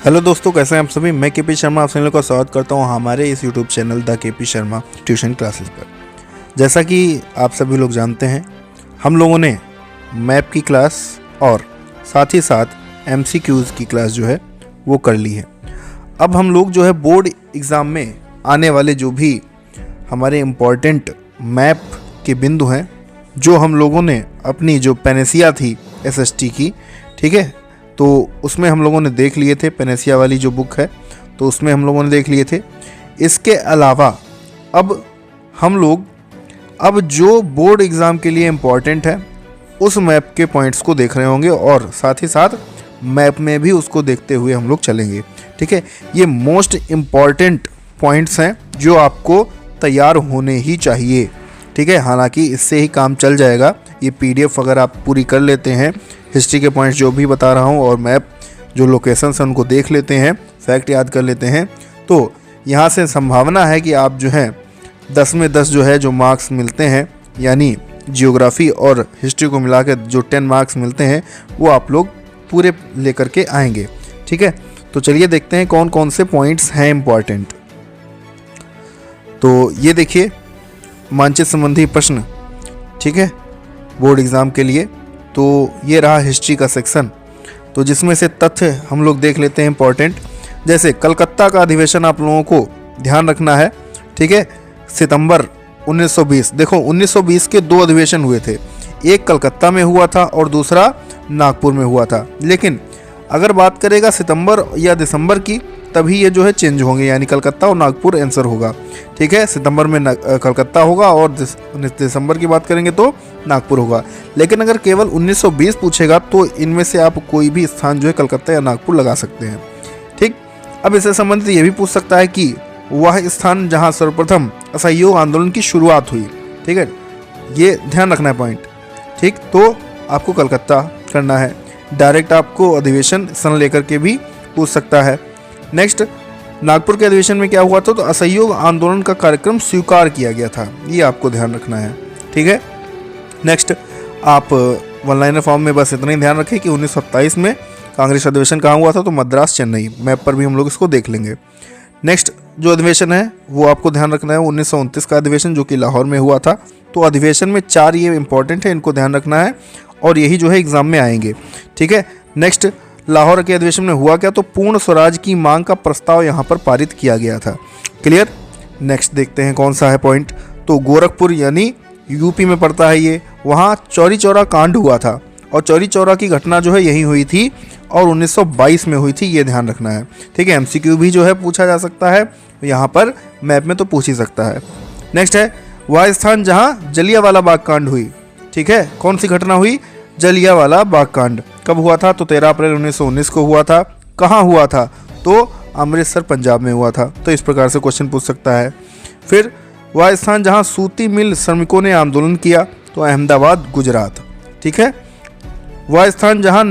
Hello दोस्तों, कैसे हैं आप सभी। मैं केपी शर्मा आप सभी लोगों का स्वागत करता हूं हमारे इस YouTube channel the KP Sharma tuition classes पर। जैसा कि आप सभी लोग जानते हैं, हम लोगों ने मैप की क्लास और साथ ही साथ एमसीक्यूज़ की क्लास जो है वो कर ली है। अब हम लोग जो है बोर्ड एग्ज़ाम में आने वाले जो भी हमारे इम्पॉर्टेंट मैप के बिंदु हैं, जो हम लोगों ने अपनी जो पेनेसिया थी एसएसटी की, ठीक है, तो उसमें हम लोगों ने देख लिए थे। पेनेसिया वाली जो बुक है तो उसमें हम लोगों ने देख लिए थे। इसके अलावा अब हम लोग जो बोर्ड एग्ज़ाम के लिए इम्पॉर्टेंट है उस मैप के पॉइंट्स को देख रहे होंगे और साथ ही साथ मैप में भी उसको देखते हुए हम लोग चलेंगे। ठीक है, ये मोस्ट इम्पॉर्टेंट पॉइंट्स हैं जो आपको तैयार होने ही चाहिए। ठीक है, हालांकि इससे ही काम चल जाएगा। ये पीडीएफ अगर आप पूरी कर लेते हैं, हिस्ट्री के पॉइंट्स जो भी बता रहा हूँ और मैप जो लोकेशंस हैं उनको देख लेते हैं, फैक्ट याद कर लेते हैं, तो यहाँ से संभावना है कि आप जो है 10 में 10 जो है जो मार्क्स मिलते हैं, यानी जियोग्राफी और हिस्ट्री को मिला के जो 10 मार्क्स मिलते हैं वो आप लोग पूरे लेकर के आएंगे। ठीक है, तो चलिए देखते हैं कौन कौन से पॉइंट्स हैं इम्पॉर्टेंट। तो ये देखिए, मानचित्र संबंधी प्रश्न, ठीक है, बोर्ड एग्ज़ाम के लिए। तो ये रहा हिस्ट्री का सेक्शन, तो जिसमें से तथ्य हम लोग देख लेते हैं इम्पॉर्टेंट। जैसे कलकत्ता का अधिवेशन आप लोगों को ध्यान रखना है। ठीक है, सितंबर 1920। देखो 1920 के 2 अधिवेशन हुए थे, एक कलकत्ता में हुआ था और दूसरा नागपुर में हुआ था। लेकिन अगर बात करेगा सितंबर या दिसंबर की, तभी ये जो है चेंज होंगे, यानी कलकत्ता और नागपुर आंसर होगा। ठीक है, सितंबर में कलकत्ता होगा और दिसंबर की बात करेंगे तो नागपुर होगा। लेकिन अगर केवल 1920 पूछेगा तो इनमें से आप कोई भी स्थान जो है कलकत्ता या नागपुर लगा सकते हैं। ठीक, अब इससे संबंधित ये भी पूछ सकता है कि वह स्थान जहाँ सर्वप्रथम असहयोग आंदोलन की शुरुआत हुई। ठीक है, ये ध्यान रखना है पॉइंट। ठीक, तो आपको कलकत्ता करना है। डायरेक्ट आपको अधिवेशन सन लेकर के भी पूछ सकता है। नेक्स्ट, नागपुर के अधिवेशन में क्या हुआ था, तो असहयोग आंदोलन का कार्यक्रम स्वीकार किया गया था, ये आपको ध्यान रखना है। ठीक है, नेक्स्ट आप वन लाइनर फॉर्म में बस इतना ही ध्यान रखें कि 1927 में कांग्रेस अधिवेशन कहाँ हुआ था, तो मद्रास चेन्नई। मैप पर भी हम लोग इसको देख लेंगे। नेक्स्ट जो अधिवेशन है वो आपको ध्यान रखना है, 1929 का अधिवेशन जो कि लाहौर में हुआ था। तो अधिवेशन में 4 ये इंपॉर्टेंट है, इनको ध्यान रखना है और यही जो है एग्जाम में आएंगे। ठीक है, नेक्स्ट लाहौर के अधिवेशन में हुआ क्या, तो पूर्ण स्वराज की मांग का प्रस्ताव यहाँ पर पारित किया गया था। क्लियर। नेक्स्ट देखते हैं कौन सा है पॉइंट, तो गोरखपुर यानी यूपी में पड़ता है ये, वहाँ चौरी चौरा कांड हुआ था और चौरी चौरा की घटना जो है यही हुई थी और 1922 में हुई थी, ये ध्यान रखना है। ठीक है, एमसीक्यू भी जो है पूछा जा सकता है, यहाँ पर मैप में तो पूछ ही सकता है। नेक्स्ट है वह स्थान जहाँ जलियांवाला बाग कांड हुई। ठीक है, कौन सी घटना हुई, जलियांवाला बाग कांड। कब हुआ था, तो 13 अप्रैल 1919 को हुआ था। कहाँ हुआ था, तो अमृतसर पंजाब में हुआ था। तो इस प्रकार से क्वेश्चन पूछ सकता है। फिर वह स्थान जहाँ सूती मिल श्रमिकों ने आंदोलन किया, तो अहमदाबाद गुजरात। ठीक है, वह स्थान जहाँ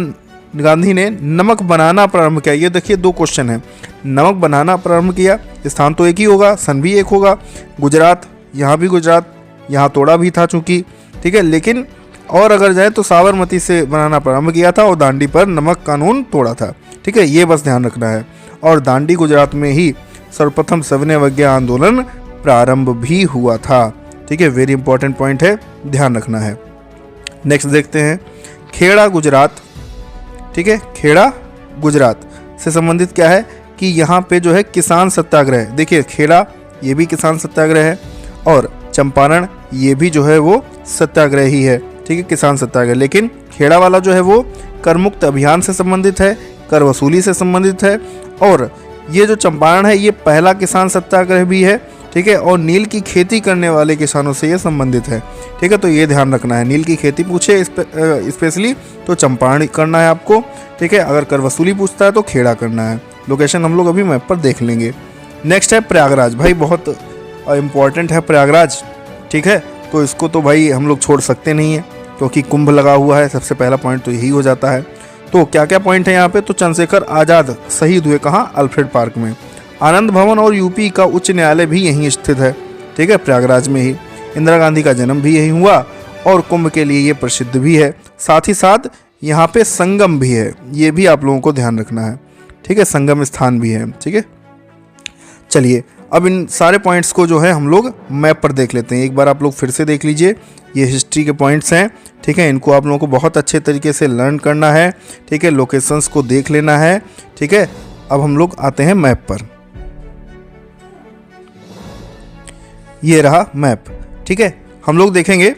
गांधी ने नमक बनाना प्रारंभ किया। ये देखिए 2 क्वेश्चन है, नमक बनाना प्रारंभ किया, स्थान तो एक ही होगा, सन भी एक होगा। गुजरात, यहाँ भी गुजरात, यहाँ तोड़ा भी था चूँकि। ठीक है, लेकिन और अगर जाए तो साबरमती से बनाना प्रारंभ किया था और दांडी पर नमक कानून तोड़ा था। ठीक है, ये बस ध्यान रखना है। और दांडी गुजरात में ही सर्वप्रथम सविनय अवज्ञा आंदोलन प्रारंभ भी हुआ था। ठीक है, वेरी इंपॉर्टेंट पॉइंट है, ध्यान रखना है। नेक्स्ट देखते हैं खेड़ा गुजरात। ठीक है, खेड़ा गुजरात से संबंधित क्या है कि यहाँ पे जो है किसान सत्याग्रह। देखिए खेड़ा ये भी किसान सत्याग्रह है और चंपारण ये भी जो है वो सत्याग्रह ही है। ठीक है, किसान सत्याग्रह। लेकिन खेड़ा वाला जो है वो कर मुक्त अभियान से संबंधित है, कर वसूली से संबंधित है। और ये जो चंपारण है ये पहला किसान सत्याग्रह भी है। ठीक है, और नील की खेती करने वाले किसानों से ये संबंधित है। ठीक है, तो ये ध्यान रखना है, नील की खेती पूछे स्पेशली तो चंपारण करना है आपको। ठीक है, अगर कर वसूली पूछता है तो खेड़ा करना है। लोकेशन हम लोग अभी मैप पर देख लेंगे। नेक्स्ट है प्रयागराज। भाई बहुत इम्पॉर्टेंट है प्रयागराज। ठीक है, तो इसको तो भाई हम लोग छोड़ सकते नहीं है क्योंकि कुंभ लगा हुआ है। सबसे पहला पॉइंट तो यही हो जाता है। तो क्या क्या पॉइंट है यहाँ पे, तो चंद्रशेखर आज़ाद शहीद हुए कहाँ, अल्फ्रेड पार्क में। आनंद भवन और यूपी का उच्च न्यायालय भी यहीं स्थित है। ठीक है, प्रयागराज में ही। इंदिरा गांधी का जन्म भी यहीं हुआ और कुंभ के लिए ये प्रसिद्ध भी है। साथ ही साथ यहाँ पे संगम भी है, ये भी आप लोगों को ध्यान रखना है। ठीक है, संगम स्थान भी है। ठीक है, चलिए अब इन सारे पॉइंट्स को जो है हम लोग मैप पर देख लेते हैं। एक बार आप लोग फिर से देख लीजिए, ये हिस्ट्री के पॉइंट्स हैं। ठीक है, इनको आप लोगों को बहुत अच्छे तरीके से लर्न करना है। ठीक है, लोकेशंस को देख लेना है। ठीक है, अब हम लोग आते हैं मैप पर। ये रहा मैप। ठीक है, हम लोग देखेंगे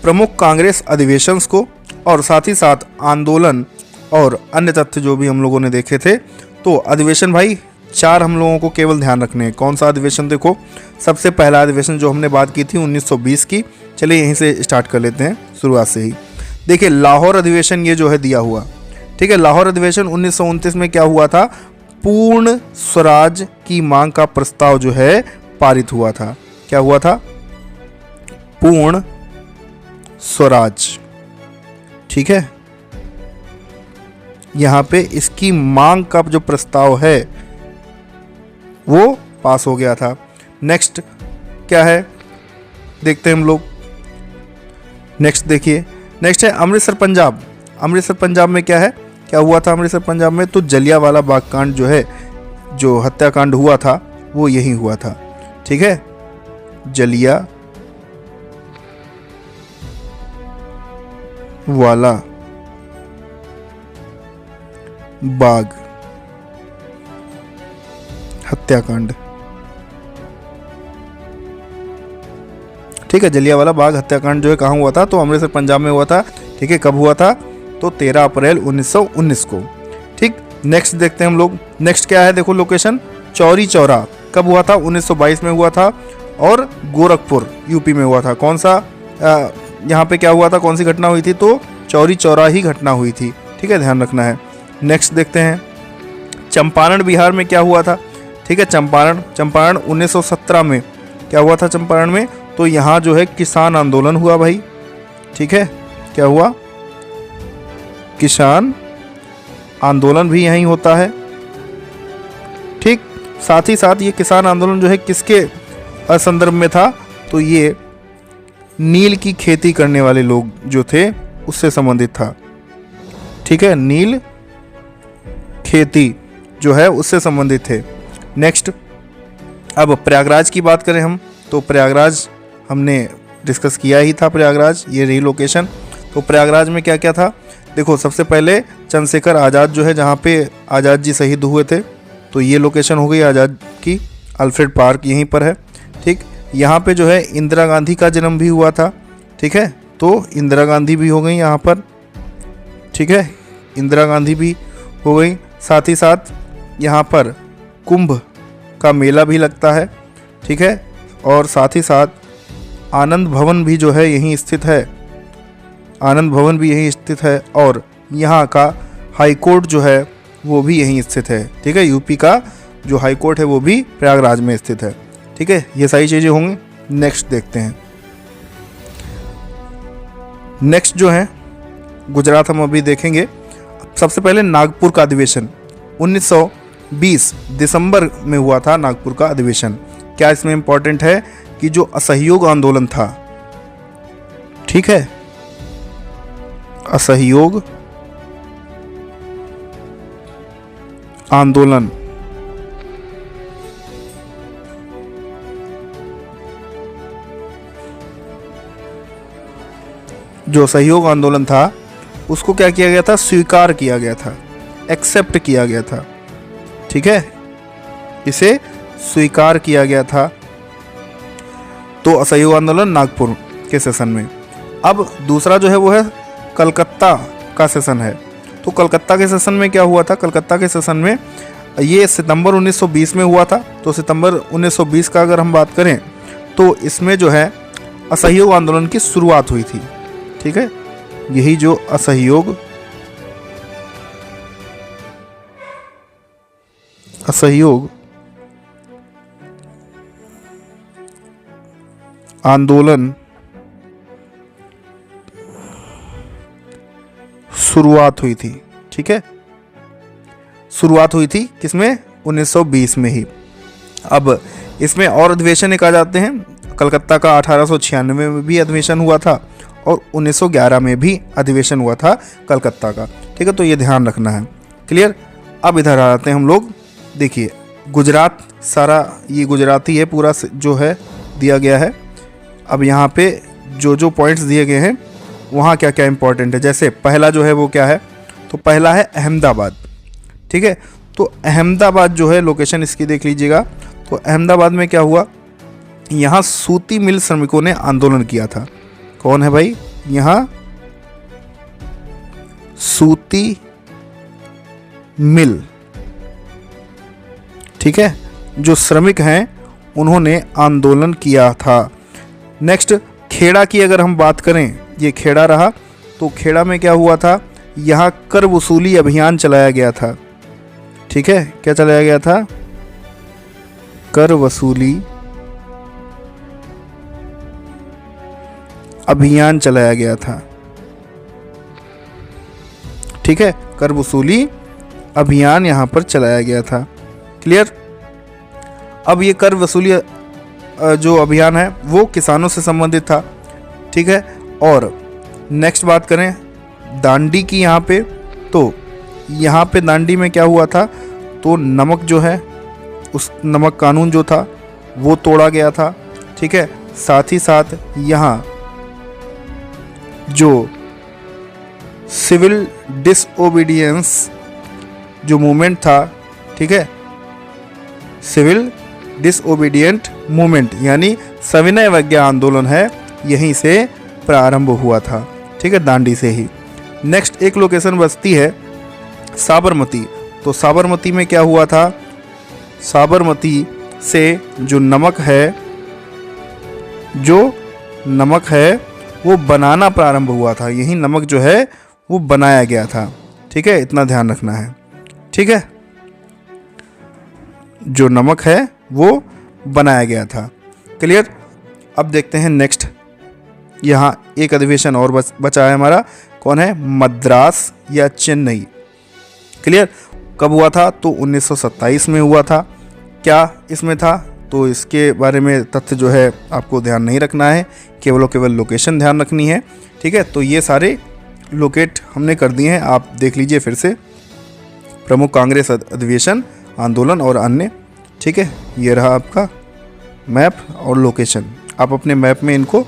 प्रमुख कांग्रेस अधिवेशंस को और साथ ही साथ आंदोलन और अन्य तथ्य जो भी हम लोगों ने देखे थे। तो अधिवेशन भाई 4 हम लोगों को केवल ध्यान रखने हैं। कौन सा अधिवेशन? देखो, सबसे पहला अधिवेशन जो हमने बात की थी 1920 की। चलिए यहीं से स्टार्ट कर लेते हैं, शुरुआत से ही। देखिए, लाहौर अधिवेशन ये जो है दिया हुआ। ठीक है, लाहौर अधिवेशन 1929 में क्या हुआ था? पूर्ण स्वराज की मांग का प्रस्ताव जो है पारित हुआ था। क्या हुआ था? पूर्ण स्वराज। ठीक है, यहां पे इसकी मांग का जो प्रस्ताव है वो पास हो गया था। नेक्स्ट क्या है देखते हैं हम लोग। नेक्स्ट देखिए, नेक्स्ट है अमृतसर पंजाब। अमृतसर पंजाब में क्या है, क्या हुआ था अमृतसर पंजाब में? तो जलियांवाला बाग कांड जो है, जो हत्याकांड हुआ था वो यही हुआ था। ठीक है, जलियांवाला बाग हत्याकांड। ठीक है, जलियांवाला बाग हत्याकांड जो है कहाँ हुआ था? तो अमृतसर पंजाब में हुआ था। ठीक है, कब हुआ था? तो 13 अप्रैल 1919 को। ठीक, नेक्स्ट देखते हैं हम लोग। नेक्स्ट क्या है? देखो लोकेशन, चौरी चौरा। कब हुआ था? 1922 में हुआ था और गोरखपुर यूपी में हुआ था। कौन सा यहाँ पे क्या हुआ था? कौन सी घटना हुई थी? तो चौरी चौरा ही घटना हुई थी। ठीक है, ध्यान रखना है। नेक्स्ट देखते हैं, चंपारण बिहार में क्या हुआ था? ठीक है, चंपारण 1917 में क्या हुआ था? चंपारण में तो यहाँ जो है किसान आंदोलन हुआ भाई। ठीक है, क्या हुआ? किसान आंदोलन भी यहीं होता है। ठीक, साथ ही साथ ये किसान आंदोलन जो है किसके संदर्भ में था? तो ये नील की खेती करने वाले लोग जो थे उससे संबंधित था। ठीक है, नील खेती जो है उससे संबंधित थे। नेक्स्ट, अब प्रयागराज की बात करें हम, तो प्रयागराज हमने डिस्कस किया ही था। प्रयागराज ये रही लोकेशन। तो प्रयागराज में क्या क्या था? देखो, सबसे पहले चंद्रशेखर आज़ाद जो है, जहाँ पे आज़ाद जी शहीद हुए थे, तो ये लोकेशन हो गई आज़ाद की। अल्फ्रेड पार्क यहीं पर है। ठीक, यहाँ पे जो है इंदिरा गांधी का जन्म भी हुआ था। ठीक है, तो इंदिरा गांधी भी हो गई यहाँ पर। ठीक है, इंदिरा गांधी भी हो गई। साथ ही साथ यहाँ पर कुंभ का मेला भी लगता है। ठीक है, और साथ ही साथ आनंद भवन भी जो है यहीं स्थित है। आनंद भवन भी यहीं स्थित है और यहाँ का हाई कोर्ट जो है वो भी यहीं स्थित है। ठीक है, यूपी का जो हाई कोर्ट है वो भी प्रयागराज में स्थित है। ठीक है, ये सारी चीज़ें होंगी। नेक्स्ट देखते हैं। नेक्स्ट जो है गुजरात हम अभी देखेंगे। सबसे पहले नागपुर का अधिवेशन 1920 दिसंबर में हुआ था। नागपुर का अधिवेशन क्या इसमें इंपॉर्टेंट है कि जो असहयोग आंदोलन था, ठीक है, असहयोग आंदोलन जो सहयोग आंदोलन था उसको क्या किया गया था? स्वीकार किया गया था, एक्सेप्ट किया गया था। ठीक है, इसे स्वीकार किया गया था। तो असहयोग आंदोलन नागपुर के सेशन में। अब दूसरा जो है वो है कलकत्ता का सेशन है। तो कलकत्ता के सेशन में क्या हुआ था? कलकत्ता के सेशन में ये सितंबर 1920 में हुआ था। तो सितंबर 1920 का अगर हम बात करें तो इसमें जो है असहयोग आंदोलन की शुरुआत हुई थी। ठीक है, यही जो असहयोग आंदोलन शुरुआत हुई थी। ठीक है, शुरुआत हुई थी किसमें? 1920 में ही। अब इसमें और अधिवेशन एक आ जाते हैं। कलकत्ता का 1896 में भी अधिवेशन हुआ था और 1911 में भी अधिवेशन हुआ था कलकत्ता का। ठीक है, तो ये ध्यान रखना है। क्लियर? अब इधर आ जाते हैं हम लोग। देखिए गुजरात, सारा ये गुजराती है पूरा जो है दिया गया है। अब यहाँ पे जो पॉइंट्स दिए गए हैं वहाँ क्या क्या इंपॉर्टेंट है। जैसे पहला जो है वो क्या है, तो पहला है अहमदाबाद। ठीक है, तो अहमदाबाद जो है लोकेशन इसकी देख लीजिएगा। तो अहमदाबाद में क्या हुआ, यहाँ सूती मिल श्रमिकों ने आंदोलन किया था। कौन है भाई, यहाँ सूती मिल, ठीक है, जो श्रमिक हैं उन्होंने आंदोलन किया था। नेक्स्ट खेड़ा की अगर हम बात करें, ये खेड़ा रहा, तो खेड़ा में क्या हुआ था, यहाँ कर वसूली अभियान चलाया गया था। ठीक है, क्या चलाया गया था, कर वसूली अभियान चलाया गया था। ठीक है, कर वसूली अभियान यहां पर चलाया गया था। क्लियर। अब ये कर वसूली जो अभियान है वो किसानों से संबंधित था। ठीक है, और नेक्स्ट बात करें दांडी की यहाँ पे, तो यहाँ पे दांडी में क्या हुआ था, तो नमक जो है, उस नमक कानून जो था वो तोड़ा गया था। ठीक है, साथ ही साथ यहाँ जो सिविल डिसओबीडियंस जो मूवमेंट था, ठीक है, सिविल डिसओबीडियंट मूवमेंट यानी सविनय अवज्ञा आंदोलन है, यहीं से प्रारंभ हुआ था। ठीक है, दांडी से ही। नेक्स्ट एक लोकेशन बचती है साबरमती। तो साबरमती में क्या हुआ था, साबरमती से जो नमक है वो बनाना प्रारंभ हुआ था। यही नमक जो है वो बनाया गया था। ठीक है, इतना ध्यान रखना है। ठीक है, जो नमक है वो बनाया गया था। क्लियर। अब देखते हैं नेक्स्ट, यहाँ एक अधिवेशन और बचा है हमारा। कौन है, मद्रास या चेन्नई। क्लियर। कब हुआ था, तो 1927 में हुआ था। क्या इसमें था, तो इसके बारे में तथ्य जो है आपको ध्यान नहीं रखना है, केवल लोकेशन ध्यान रखनी है। ठीक है, तो ये सारे लोकेट हमने कर दिए हैं, आप देख लीजिए फिर से। प्रमुख कांग्रेस अधिवेशन, आंदोलन और अन्य। ठीक है, ये रहा आपका मैप और लोकेशन। आप अपने मैप में इनको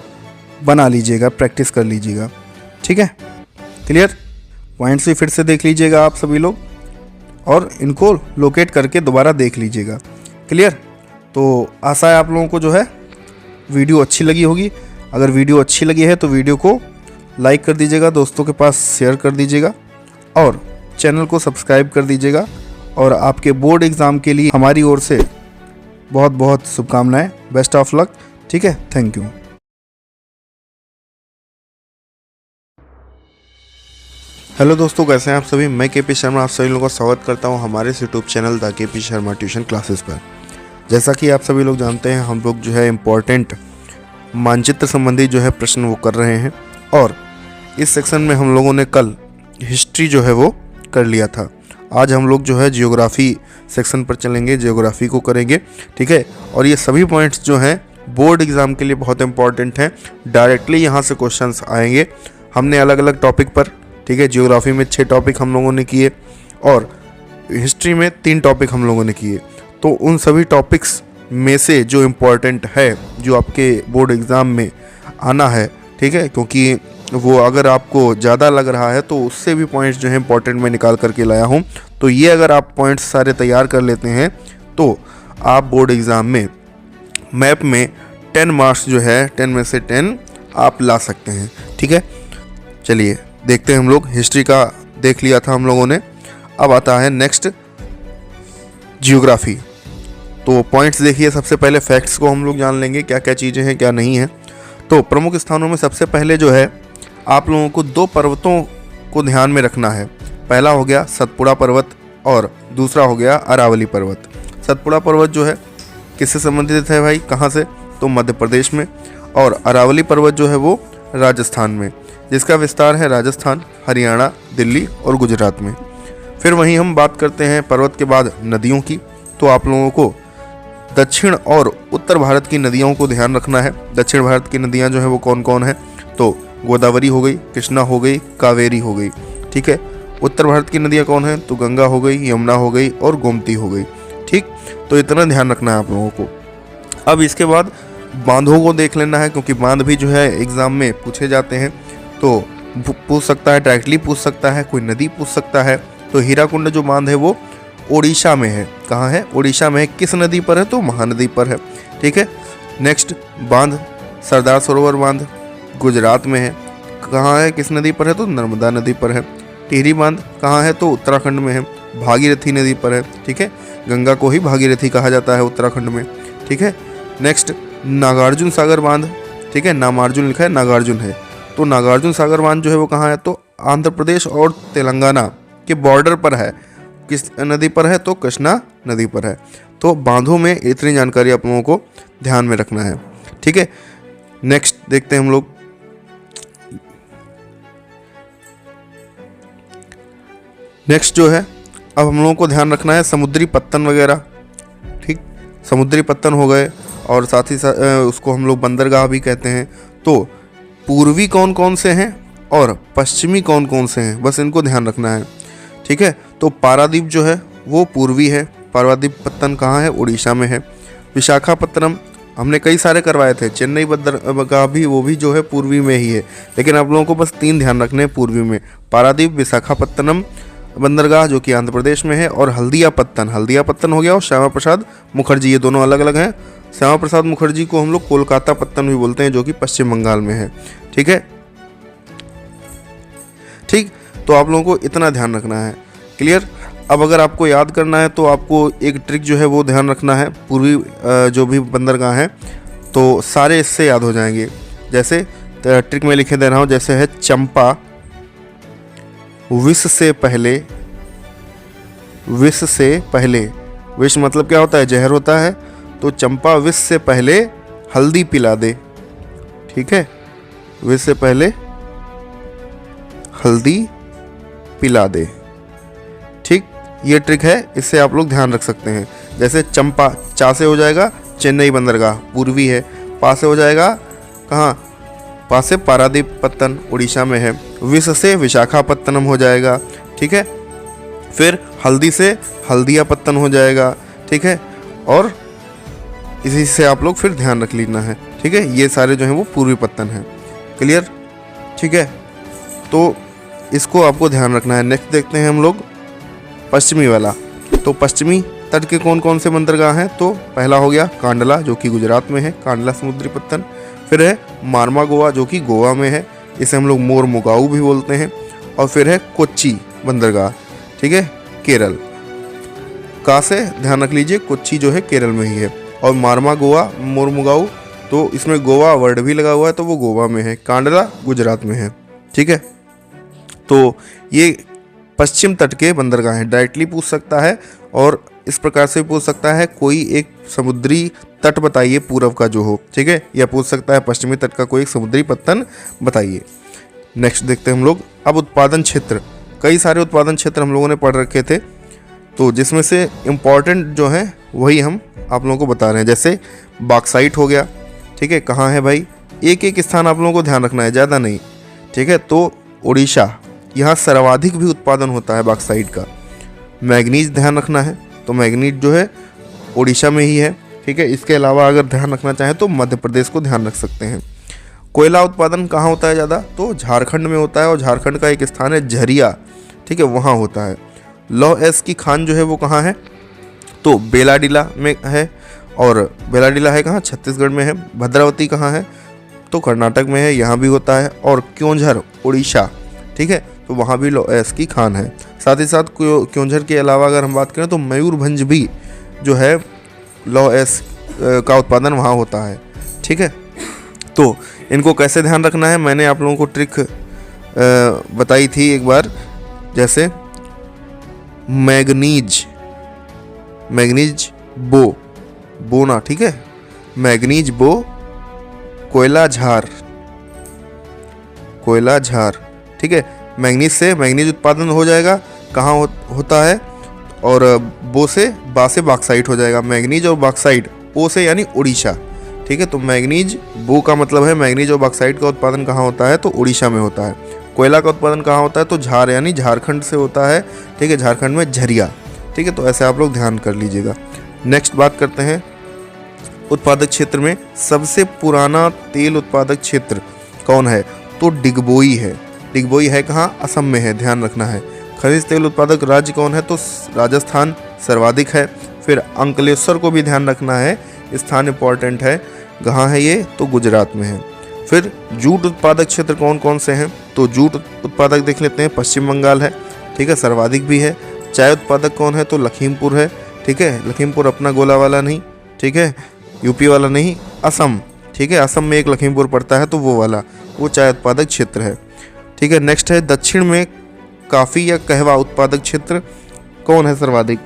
बना लीजिएगा, प्रैक्टिस कर लीजिएगा। ठीक है, क्लियर। पॉइंट्स भी फिर से देख लीजिएगा आप सभी लोग, और इनको लोकेट करके दोबारा देख लीजिएगा। क्लियर। तो आशा है आप लोगों को जो है वीडियो अच्छी लगी होगी। अगर वीडियो अच्छी लगी है तो वीडियो को लाइक कर दीजिएगा, दोस्तों के पास शेयर कर दीजिएगा, और चैनल को सब्सक्राइब कर दीजिएगा। और आपके बोर्ड एग्ज़ाम के लिए हमारी ओर से बहुत बहुत शुभकामनाएं। Best of luck. ठीक है, थैंक यू। हेलो दोस्तों, कैसे हैं आप सभी। मैं के पी शर्मा आप सभी लोगों का स्वागत करता हूं हमारे यूट्यूब चैनल द के पी शर्मा ट्यूशन क्लासेस पर। जैसा कि आप सभी लोग जानते हैं, हम लोग जो है इम्पोर्टेंट मानचित्र संबंधी जो है प्रश्न वो कर रहे हैं, और इस सेक्शन में हम लोगों ने कल हिस्ट्री जो है वो कर लिया था। आज हम लोग जो है जियोग्राफी सेक्शन पर चलेंगे, जियोग्राफी को करेंगे। ठीक है, और ये सभी पॉइंट्स जो हैं बोर्ड एग्ज़ाम के लिए बहुत इंपॉर्टेंट हैं। डायरेक्टली यहाँ से क्वेश्चंस आएंगे। हमने अलग अलग टॉपिक पर, ठीक है, जियोग्राफी में 6 टॉपिक हम लोगों ने किए और हिस्ट्री में 3 टॉपिक हम लोगों ने किए। तो उन सभी टॉपिक्स में से जो इम्पोर्टेंट है, जो आपके बोर्ड एग्ज़ाम में आना है, ठीक है, क्योंकि वो अगर आपको ज़्यादा लग रहा है तो उससे भी पॉइंट्स जो है इंपॉर्टेंट मैं निकाल करके लाया हूँ। तो ये अगर आप पॉइंट्स सारे तैयार कर लेते हैं तो आप बोर्ड एग्ज़ाम में मैप में 10 मार्क्स जो है 10 में से 10 आप ला सकते हैं। ठीक है, चलिए देखते हैं। हम लोग हिस्ट्री का देख लिया था हम लोगों ने। अब आता है नेक्स्ट जियोग्राफी। तो पॉइंट्स देखिए, सबसे पहले फैक्ट्स को हम लोग जान लेंगे, क्या क्या चीज़ें हैं क्या नहीं हैं। तो प्रमुख स्थानों में सबसे पहले जो है आप लोगों को 2 पर्वतों को ध्यान में रखना है। पहला हो गया सतपुड़ा पर्वत और दूसरा हो गया अरावली पर्वत। सतपुड़ा पर्वत जो है किससे संबंधित है भाई, कहाँ से, तो मध्य प्रदेश में। और अरावली पर्वत जो है वो राजस्थान में, जिसका विस्तार है राजस्थान, हरियाणा, दिल्ली और गुजरात में। फिर वहीं हम बात करते हैं पर्वत के बाद नदियों की। तो आप लोगों को दक्षिण और उत्तर भारत की नदियों को ध्यान रखना है। दक्षिण भारत की नदियाँ जो है वो कौन कौन है, तो गोदावरी हो गई, कृष्णा हो गई, कावेरी हो गई। ठीक है, उत्तर भारत की नदियाँ कौन है? तो गंगा हो गई, यमुना हो गई और गोमती हो गई। ठीक, तो इतना ध्यान रखना है आप लोगों को। अब इसके बाद बांधों को देख लेना है, क्योंकि बांध भी जो है एग्जाम में पूछे जाते हैं। तो पूछ सकता है, डायरेक्टली पूछ सकता है, कोई नदी पूछ सकता है। तो हीराकुंड जो बांध है वो ओडिशा में है। कहाँ है? ओडिशा में है। किस नदी पर है? तो महानदी पर है। ठीक है। नेक्स्ट बांध सरदार सरोवर बांध गुजरात में है। कहाँ है? किस नदी पर है? तो नर्मदा नदी पर है। टिहरी बांध कहाँ है? तो उत्तराखंड में है, भागीरथी नदी पर है। ठीक है, गंगा को ही भागीरथी कहा जाता है उत्तराखंड में। ठीक है। नेक्स्ट नागार्जुन सागर बांध। ठीक है, नामार्जुन लिखा है, नागार्जुन है। तो नागार्जुन सागर बांध जो है वो कहाँ है? तो आंध्र प्रदेश और तेलंगाना के बॉर्डर पर है। किस नदी पर है? तो कृष्णा नदी पर है। तो बांधों में इतनी जानकारी आप लोगों को ध्यान में रखना है। ठीक है। नेक्स्ट देखते हैं हम लोग। नेक्स्ट जो है, अब हम लोगों को ध्यान रखना है समुद्री पत्तन वगैरह। ठीक, समुद्री पत्तन हो गए और साथ ही साथ उसको हम लोग बंदरगाह भी कहते हैं। तो पूर्वी कौन कौन से हैं और पश्चिमी कौन कौन से हैं, बस इनको ध्यान रखना है। ठीक है। तो पारादीप जो है वो पूर्वी है। पारादीप पत्तन कहाँ है? उड़ीसा में है। विशाखापत्तनम हमने कई सारे करवाए थे। चेन्नई बंदरगाह भी, वो भी जो है पूर्वी में ही है। लेकिन आप लोगों को बस 3 ध्यान रखने हैं पूर्वी में, पारादीप, विशाखापत्तनम बंदरगाह जो कि आंध्र प्रदेश में है, और हल्दिया पत्तन हो गया, और श्यामा प्रसाद मुखर्जी, ये दोनों अलग अलग हैं। श्यामा प्रसाद मुखर्जी को हम लोग कोलकाता पत्तन भी बोलते हैं, जो कि पश्चिम बंगाल में है। ठीक है। ठीक, तो आप लोगों को इतना ध्यान रखना है। क्लियर। अब अगर आपको याद करना है तो आपको एक ट्रिक जो है वो ध्यान रखना है। पूर्वी जो भी बंदरगाह हैं तो सारे इससे याद हो जाएंगे। जैसे ट्रिक में लिखे दे रहा हूँ, जैसे है चंपा विष से पहले। विष से पहले, विष मतलब क्या होता है? जहर होता है। तो चंपा विष से पहले हल्दी पिला दे। ठीक है, विष से पहले हल्दी पिला दे। ठीक, ये ट्रिक है, इससे आप लोग ध्यान रख सकते हैं। जैसे चंपा, चा से हो जाएगा चेन्नई बंदरगाह, पूर्वी है। पा से हो जाएगा कहाँ? पा से पारादीप पत्तन, उड़ीसा में है। विष से विशाखापत्तनम हो जाएगा। ठीक है। फिर हल्दी से हल्दिया पत्तन हो जाएगा। ठीक है। और इसी से आप लोग फिर ध्यान रख लेना है। ठीक है, ये सारे जो हैं वो पूर्वी पत्तन हैं। क्लियर। ठीक है, तो इसको आपको ध्यान रखना है। नेक्स्ट देखते हैं हम लोग पश्चिमी वाला। तो पश्चिमी तट के कौन कौन से बंदरगाह हैं? तो पहला हो गया कांडला, जो कि गुजरात में है, कांडला समुद्री पत्तन। फिर है मारमा गोवा, जो कि गोवा में है, इसे हम लोग मोर मुगाऊ भी बोलते हैं। और फिर है कोच्चि बंदरगाह। ठीक है, केरल का से ध्यान रख लीजिए, कोच्चि जो है केरल में ही है। और मारमा गोवा, मोर मुगाऊ, तो इसमें गोवा वर्ड भी लगा हुआ है, तो वो गोवा में है। कांडला गुजरात में है। ठीक है, तो ये पश्चिम तट के बंदरगाह हैं। डायरेक्टली पूछ सकता है और इस प्रकार से पूछ सकता है, कोई एक समुद्री तट बताइए पूर्व का जो हो। ठीक है, या पूछ सकता है पश्चिमी तट का कोई एक समुद्री पत्तन बताइए। नेक्स्ट देखते हैं हम लोग। अब उत्पादन क्षेत्र, कई सारे उत्पादन क्षेत्र हम लोगों ने पढ़ रखे थे, तो जिसमें से इम्पॉर्टेंट जो है वही हम आप लोगों को बता रहे हैं। जैसे बॉक्साइट हो गया। ठीक है, कहाँ है भाई? एक एक स्थान आप लोगों को ध्यान रखना है, ज़्यादा नहीं। ठीक है, तो उड़ीसा, यहाँ सर्वाधिक भी उत्पादन होता है बॉक्साइट का। मैग्नीज ध्यान रखना है, तो मैग्नीज जो है उड़ीसा में ही है। ठीक है, इसके अलावा अगर ध्यान रखना चाहें तो मध्य प्रदेश को ध्यान रख सकते हैं। कोयला उत्पादन कहाँ होता है ज़्यादा? तो झारखंड में होता है, और झारखंड का एक स्थान है झरिया। ठीक है, वहाँ होता है। लौह एस की खान जो है वो कहाँ है? तो बेलाडीला में है। और बेलाडीला है कहाँ? छत्तीसगढ़ में है। भद्रावती कहाँ है? तो कर्नाटक में है, यहाँ भी होता है। और क्योंझर उड़ीसा। ठीक है, तो वहाँ भी लौह एस की खान है। साथ ही साथ क्योंझर के अलावा अगर हम बात करें तो मयूरभंज भी जो है लौह एस का उत्पादन वहाँ होता है। ठीक है, तो इनको कैसे ध्यान रखना है मैंने आप लोगों को ट्रिक बताई थी एक बार। जैसे मैग्नीज बोना। ठीक है, मैग्नीज बो, कोयला झार। ठीक है, मैग्नीज से मैग्नीज उत्पादन हो जाएगा। कहाँ होता है? और बो से बॉक्साइट हो जाएगा। मैग्नीज और बॉक्साइट, ओ से यानी उड़ीसा। ठीक है, तो मैग्नीज बो का मतलब है मैग्नीज और बॉक्साइट का उत्पादन कहाँ होता है? तो उड़ीसा में होता है। कोयला का उत्पादन कहाँ होता है, तो झार यानी झारखंड से होता है, ठीक है, झारखंड में झरिया, ठीक है। तो ऐसे आप लोग ध्यान कर लीजिएगा। नेक्स्ट बात करते हैं उत्पादक क्षेत्र में सबसे पुराना तेल उत्पादक क्षेत्र कौन है, तो डिगबोई है। डिगबोई है कहाँ, असम में है, ध्यान रखना है। खनिज तेल उत्पादक राज्य कौन है, तो राजस्थान सर्वाधिक है। फिर अंकलेश्वर को भी ध्यान रखना है, स्थान इंपॉर्टेंट है, कहाँ है ये, तो गुजरात में है। फिर जूट उत्पादक क्षेत्र कौन कौन से हैं, तो जूट उत्पादक देख लेते हैं, पश्चिम बंगाल है, ठीक है, सर्वाधिक भी है। चाय उत्पादक कौन है, तो लखीमपुर है, ठीक है, लखीमपुर अपना गोला वाला नहीं, ठीक है, यूपी वाला नहीं, असम, ठीक है, असम में एक लखीमपुर पड़ता है तो वो वाला, वो चाय उत्पादक क्षेत्र है, ठीक है। नेक्स्ट है दक्षिण में कॉफ़ी या कहवा उत्पादक क्षेत्र कौन है सर्वाधिक,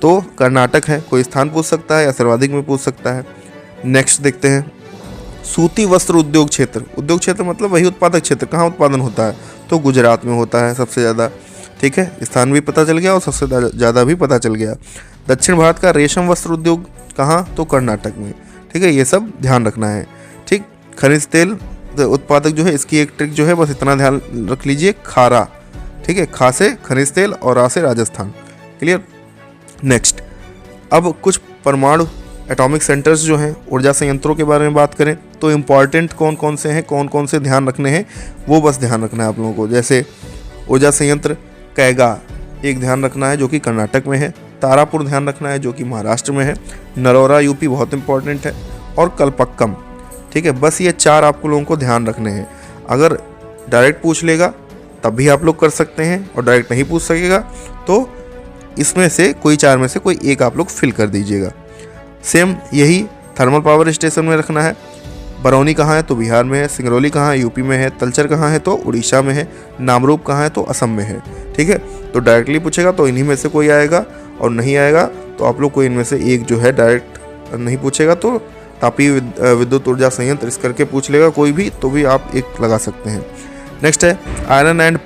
तो कर्नाटक है। कोई स्थान पूछ सकता है या सर्वाधिक में पूछ सकता है। नेक्स्ट देखते हैं सूती वस्त्र उद्योग क्षेत्र। उद्योग क्षेत्र मतलब वही उत्पादक क्षेत्र, कहाँ उत्पादन होता है, तो गुजरात में होता है सबसे ज़्यादा, ठीक है, स्थान भी पता चल गया और सबसे ज़्यादा भी पता चल गया। दक्षिण भारत का रेशम वस्त्र उद्योग कहाँ, तो कर्नाटक में, ठीक है, ये सब ध्यान रखना है, ठीक। खनिज तेल उत्पादक जो है, इसकी एक ट्रिक जो है बस इतना ध्यान रख लीजिए, खारा, ठीक है, खा से खनिज तेल और रा से राजस्थान, क्लियर। नेक्स्ट अब कुछ परमाणु एटॉमिक सेंटर्स जो हैं, ऊर्जा संयंत्रों के बारे में बात करें तो इम्पॉर्टेंट कौन कौन से हैं, कौन कौन से ध्यान रखने हैं, वो बस ध्यान रखना है आप लोगों को। जैसे ऊर्जा संयंत्र कैगा एक ध्यान रखना है जो कि कर्नाटक में है, तारापुर ध्यान रखना है जो कि महाराष्ट्र में है, नरोरा यूपी बहुत इंपॉर्टेंट है, और कलपक्कम, ठीक है। बस ये 4 आपको लोगों को ध्यान रखने हैं। अगर डायरेक्ट पूछ लेगा तब भी आप लोग कर सकते हैं, और डायरेक्ट नहीं पूछ सकेगा तो इसमें से कोई 4 में से कोई एक आप लोग फिल कर दीजिएगा। सेम यही थर्मल पावर स्टेशन में रखना है। बरौनी कहाँ है, तो बिहार में है। सिंगरौली कहाँ है, यूपी में है। तलचर कहाँ है, तो उड़ीसा में है। नामरूप कहाँ है, तो असम में है, ठीक है। तो डायरेक्टली पूछेगा तो इन्हीं में से कोई आएगा, और नहीं आएगा तो आप लोग को इनमें से एक जो है डायरेक्ट नहीं पूछेगा तो तापीय विद्युत ऊर्जा संयंत्र इस करके पूछ लेगा कोई भी, तो भी आप एक लगा सकते हैं। नेक्स्ट है आयरन एंड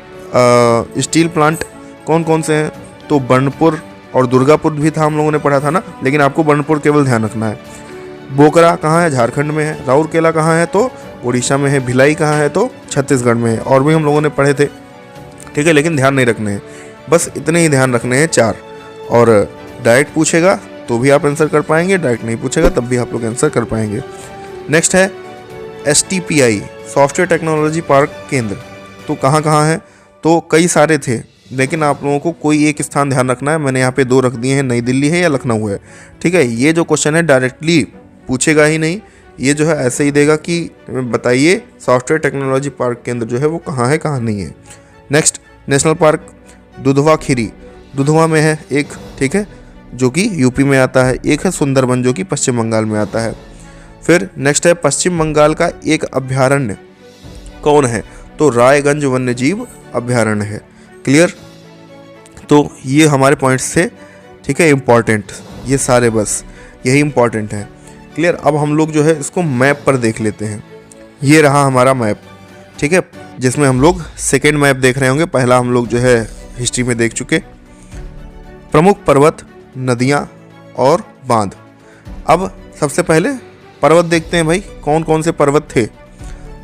स्टील प्लांट कौन कौन से हैं, तो बर्नपुर और दुर्गापुर भी था, हम लोगों ने पढ़ा था ना, लेकिन आपको बर्नपुर केवल ध्यान रखना है। बोकरा कहाँ है, झारखंड में है। राउरकेला कहाँ है, तो उड़ीसा में है। भिलाई कहाँ है, तो छत्तीसगढ़ में है। और भी हम लोगों ने पढ़े थे, ठीक है, लेकिन ध्यान नहीं रखने हैं, बस इतने ही ध्यान रखने हैं 4। और डायरेक्ट पूछेगा तो भी आप आंसर कर पाएंगे, डायरेक्ट नहीं पूछेगा तब भी आप लोग आंसर कर पाएंगे। नेक्स्ट है STPI सॉफ्टवेयर टेक्नोलॉजी पार्क केंद्र, तो कहाँ कहाँ है, तो कई सारे थे, लेकिन आप लोगों को कोई एक स्थान ध्यान रखना है। मैंने यहाँ पे 2 रख दिए हैं, नई दिल्ली है या लखनऊ है, ठीक है। ये जो क्वेश्चन है डायरेक्टली पूछेगा ही नहीं, ये जो है ऐसे ही देगा कि बताइए सॉफ्टवेयर टेक्नोलॉजी पार्क केंद्र जो है वो कहाँ है, कहाँ नहीं है। Next national park Dudhwa Kheri, Dudhwa में है एक, ठीक है, जो कि यूपी में आता है। एक है सुंदरबन जो कि पश्चिम बंगाल में आता है। फिर नेक्स्ट है पश्चिम बंगाल का एक अभ्यारण्य कौन है, तो रायगंज वन्यजीव अभ्यारण्य है, क्लियर। तो ये हमारे पॉइंट्स थे, ठीक है, इम्पॉर्टेंट, ये सारे बस यही इम्पॉर्टेंट है, क्लियर। अब हम लोग जो है इसको मैप पर देख लेते हैं। ये रहा हमारा मैप, ठीक है, जिसमें हम लोग सेकेंड मैप देख रहे होंगे। पहला हम लोग जो है हिस्ट्री में देख चुके, प्रमुख पर्वत, नदियाँ और बांध। अब सबसे पहले पर्वत देखते हैं भाई, कौन कौन से पर्वत थे।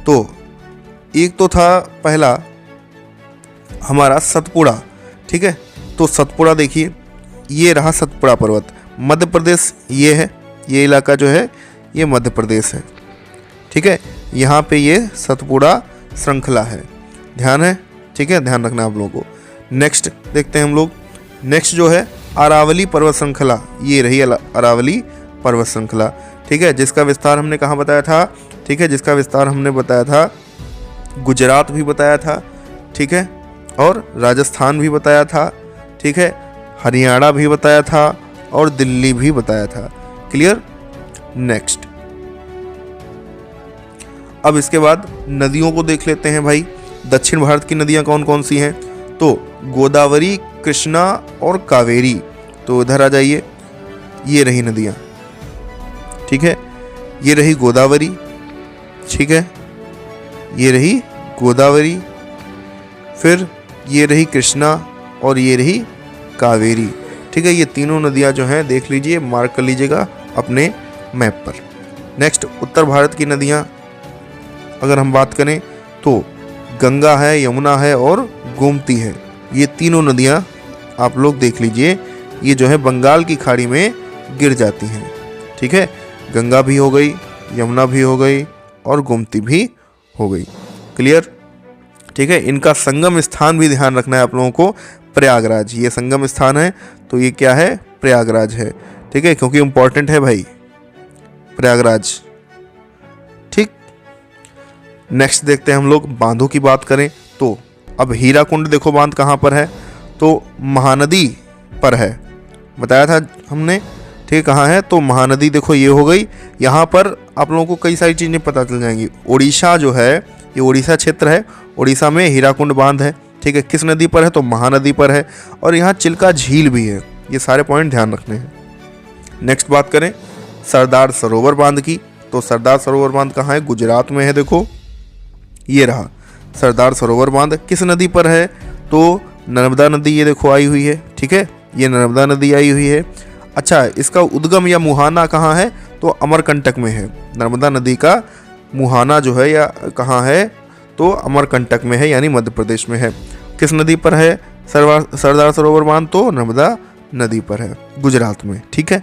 तो एक तो था पहला हमारा सतपुड़ा, ठीक है, तो सतपुड़ा देखिए, ये रहा सतपुड़ा पर्वत, मध्य प्रदेश ये है, ये इलाका जो है ये मध्य प्रदेश है, ठीक है। यहाँ पे ये सतपुड़ा श्रृंखला है, ध्यान है, ठीक है, ध्यान रखना आप लोगों को। नेक्स्ट देखते हैं हम लोग, नेक्स्ट जो है अरावली पर्वत श्रृंखला, ये रही अरावली पर्वत श्रृंखला, ठीक है, जिसका विस्तार हमने कहाँ बताया था, ठीक है, जिसका विस्तार हमने बताया था गुजरात भी बताया था, ठीक है, और राजस्थान भी बताया था, ठीक है, हरियाणा भी बताया था और दिल्ली भी बताया था, क्लियर। नेक्स्ट अब इसके बाद नदियों को देख लेते हैं भाई। दक्षिण भारत की नदियां कौन कौन सी हैं, तो गोदावरी, कृष्णा और कावेरी। तो इधर आ जाइए, ये रही नदियां, ठीक है, ये रही गोदावरी, ठीक है, ये रही गोदावरी, फिर ये रही कृष्णा और ये रही कावेरी, ठीक है। ये तीनों नदियां जो हैं देख लीजिए, मार्क कर लीजिएगा अपने मैप पर। नेक्स्ट उत्तर भारत की नदियां अगर हम बात करें तो गंगा है, यमुना है और गोमती है। ये तीनों नदियाँ आप लोग देख लीजिए, ये जो है बंगाल की खाड़ी में गिर जाती हैं। ठीक है, गंगा भी हो गई, यमुना भी हो गई और गोमती भी हो गई। क्लियर? ठीक है, इनका संगम स्थान भी ध्यान रखना है आप लोगों को, प्रयागराज। ये संगम स्थान है तो ये क्या है? प्रयागराज है। ठीक है, क्योंकि इंपॉर्टेंट है भाई प्रयागराज। ठीक, नेक्स्ट देखते हैं हम लोग बांधों की बात करें तो अब हीराकुंड देखो बांध कहाँ पर है, तो महानदी पर है, बताया था हमने। ठीक है, कहाँ है? तो महानदी देखो ये हो गई। यहाँ पर आप लोगों को कई सारी चीज़ें पता चल जाएंगी। उड़ीसा जो है, ये उड़ीसा क्षेत्र है, उड़ीसा में हीराकुंड बांध है। ठीक है, किस नदी पर है? तो महानदी पर है। और यहाँ चिल्का झील भी है। ये सारे पॉइंट ध्यान रखने हैं। नेक्स्ट बात करें सरदार सरोवर बांध की, तो सरदार सरोवर बांध कहाँ है? गुजरात में है। देखो ये रहा सरदार सरोवर बांध। किस नदी पर है? तो नर्मदा नदी, ये देखो आई हुई है। ठीक है, ये नर्मदा नदी आई हुई है। अच्छा, इसका उद्गम या मुहाना कहाँ है? तो अमरकंटक में है। नर्मदा नदी का मुहाना जो है या कहाँ है? तो अमरकंटक में है, यानी मध्य प्रदेश में है। किस नदी पर है सरदार सरोवर बांध? तो नर्मदा नदी पर है, गुजरात में। ठीक है,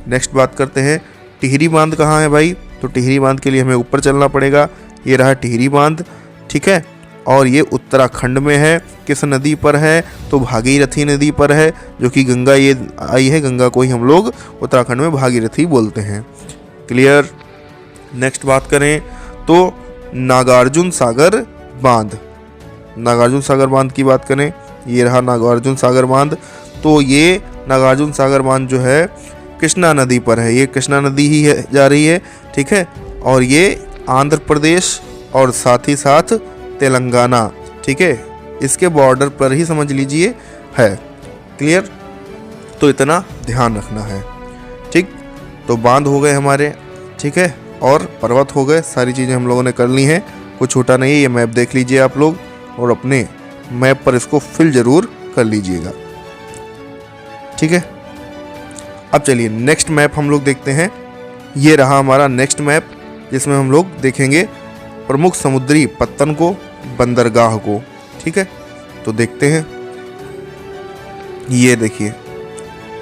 नेक्स्ट बात करते हैं टिहरी बांध कहाँ है भाई? तो टिहरी बांध के लिए हमें ऊपर चलना पड़ेगा। ये रहा टिहरी बांध। ठीक है, और ये उत्तराखंड में है। किस नदी पर है? तो भागीरथी नदी पर है, जो कि गंगा ये आई है। गंगा को ही हम लोग उत्तराखंड में भागीरथी बोलते हैं। क्लियर? नेक्स्ट बात करें तो नागार्जुन सागर बांध। नागार्जुन सागर बांध की बात करें, ये रहा नागार्जुन सागर बांध। तो ये नागार्जुन सागर बांध जो है कृष्णा नदी पर है। ये कृष्णा नदी ही है, जा रही है। ठीक है, और ये आंध्र प्रदेश और साथ ही साथ तेलंगाना, ठीक है, इसके बॉर्डर पर ही समझ लीजिए है। क्लियर? तो इतना ध्यान रखना है। ठीक, तो बांध हो गए हमारे। ठीक है, और पर्वत हो गए। सारी चीज़ें हम लोगों ने कर ली हैं, कुछ छूटा नहीं है। ये मैप देख लीजिए आप लोग और अपने मैप पर इसको फिल ज़रूर कर लीजिएगा। ठीक है, अब चलिए नेक्स्ट मैप हम लोग देखते हैं। ये रहा हमारा नेक्स्ट मैप, जिसमें हम लोग देखेंगे प्रमुख समुद्री पत्तन को, बंदरगाह को। ठीक है, तो देखते हैं। ये देखिए,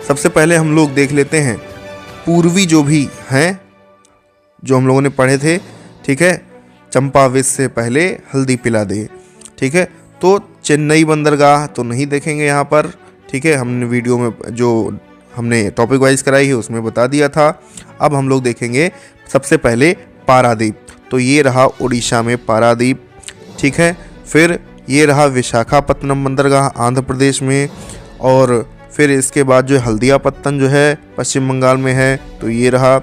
सबसे पहले हम लोग देख लेते हैं पूर्वी जो भी हैं, जो हम लोगों ने पढ़े थे। ठीक है, चंपावेश से पहले हल्दी पिला दे। ठीक है, तो चेन्नई बंदरगाह तो नहीं देखेंगे यहाँ पर। ठीक है, हमने वीडियो में जो हमने टॉपिक वाइज कराई है उसमें बता दिया था। अब हम लोग देखेंगे सबसे पहले पारादीप। तो ये रहा उड़ीसा में पारादीप। ठीक है, फिर ये रहा विशाखापत्तनम बंदरगाह आंध्र प्रदेश में, और फिर इसके बाद जो हल्दिया पत्तन जो है पश्चिम बंगाल में है, तो ये रहा।